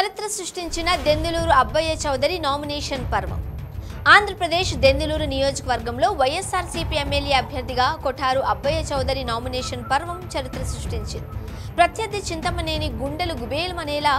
చరిత్ర సృష్టించిన దెందులూరు అబ్బయ్య చౌదరి నామినేషన్ పర్వం. ఆంధ్రప్రదేశ్ దెందులూరు నియోజకవర్గంలో వైఎస్ఆర్సీపీ ఎమ్మెల్యే అభ్యర్థిగా కొఠారు అబ్బయ్య చౌదరి నామినేషన్ పర్వం చరిత్ర సృష్టించింది. ప్రత్యర్థి చింతమనేని గుండెలు గుబేలమనేలా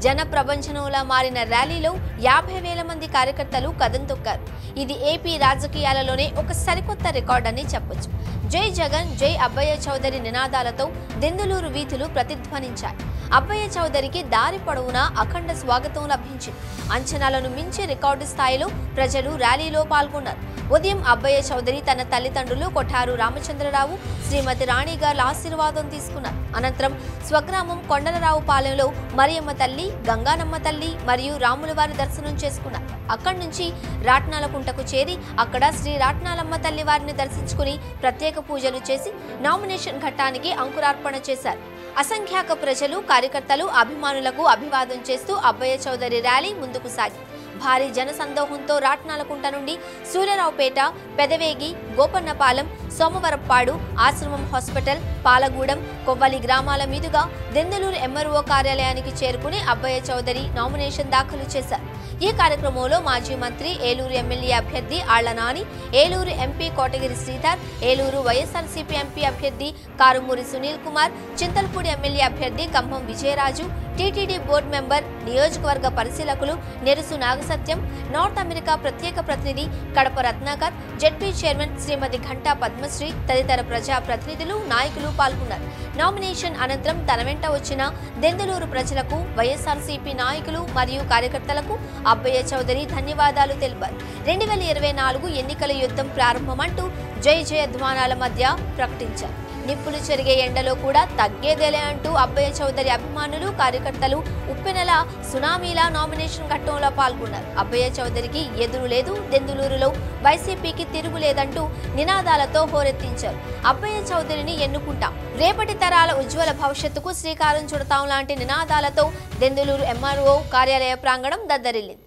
జన ప్రపంచంలా మారిన ర్యాలీలో 50,000 మంది కార్యకర్తలు కదం తొక్కారు. ఇది ఏపీ రాజకీయాలలోనే ఒక సరికొత్త రికార్డ్ అని చెప్పొచ్చు. జై జగన్, జై అబ్బయ్య చౌదరి నినాదాలతో దెందులూరు వీధులు ప్రతిధ్వనించాయి. అబ్బయ్య చౌదరికి దారి పొడవునా అఖండ స్వాగతం లభించింది. అంచనాలను మించి రికార్డు స్థాయిలో ప్రజలు ర్యాలీలో పాల్గొన్నారు. ఉదయం అబ్బయ్య చౌదరి తన తల్లిదండ్రులు కొఠారు రామచంద్రరావు, శ్రీమతి రాణి గారి ఆశీర్వాదం తీసుకున్నారు. అనంతరం స్వగ్రామం కొండలరావు పాలెంలో మరియమ్మ తల్లి, గంగానమ్మ తల్లి మరియు రాములవారి దర్శనం చేసుకున్నారు. అక్కడి నుంచి రాట్నాలకుంటకు చేరి అక్కడ శ్రీ రాట్నాలమ్మ తల్లి వారిని దర్శించుకుని ప్రత్యేక పూజలు చేసి నామినేషన్ ఘట్టానికి అంకురార్పణ చేశారు. అసంఖ్యాక ప్రజలు, కార్యకర్తలు, అభిమానులకు అభివాదం చేస్తూ అబ్బయ్య చౌదరి ర్యాలీ ముందుకు సాగింది. భారీ జనసందోహంతో రాట్నాలకుంట నుండి సూర్యరావుపేట, పెదవేగి, గోపన్నపాలెం, సోమవరప్పాడు, ఆశ్రమం హాస్పిటల్, పాలగూడెం, కొవ్వలి గ్రామాల మీదుగా దెందులూరు ఎంఆర్ఓ కార్యాలయానికి చేరుకుని అబ్బయ్య చౌదరి నామినేషన్ దాఖలు చేశారు. ఈ కార్యక్రమంలో మాజీ మంత్రి, ఏలూరు ఎమ్మెల్యే అభ్యర్థి Alla Nani, Eluru MP Kotagiri Sridhar, Eluru YSRCP MP అభ్యర్థి కారుమూరి సునీల్ కుమార్, చింతలపూడి ఎమ్మెల్యే అభ్యర్థి Kambham Vijayaraju, TTD board member, నియోజకవర్గ పరిశీలకులు నెరుసు నాగసత్యం, నార్త్ అమెరికా ప్రత్యేక ప్రతినిధి కడప రత్నాకర్, జెడ్పీ చైర్మన్ శ్రీమతి ఘంటా పద్మశ్రీ తదితర ప్రజా ప్రతినిధులు, నాయకులు పాల్గొన్నారు. నామినేషన్ అనంతరం తన వెంట వచ్చిన దెందులూరు ప్రజలకు, వైఎస్ఆర్సీపీ నాయకులు మరియు కార్యకర్తలకు అబ్బయ్య చౌదరి ధన్యవాదాలు తెలిపారు. 2024 ఎన్నికల యుద్ధం ప్రారంభమంటూ జై జయధ్వానాల మధ్య ప్రకటించారు. నిప్పులు చెరిగే ఎండలో కూడా తగ్గేదేలే అంటూ అబ్బయ్య చౌదరి అభిమానులు, కార్యకర్తలు ఉప్పెనలా సునామీలా నామినేషన్ ఘట్టంలో పాల్గొన్నారు. అబ్బయ్య చౌదరికి ఎదురు లేదు, దెందులూరులో వైసీపీకి తిరుగులేదంటూ నినాదాలతో హోరెత్తించారు. అబ్బయ్య చౌదరిని ఎన్నుకుంటాం, రేపటి తరాల ఉజ్వల భవిష్యత్తుకు శ్రీకారం చుడతాం లాంటి నినాదాలతో దెందులూరు ఎంఆర్ఓ కార్యాలయ ప్రాంగణం దద్దరిల్లింది.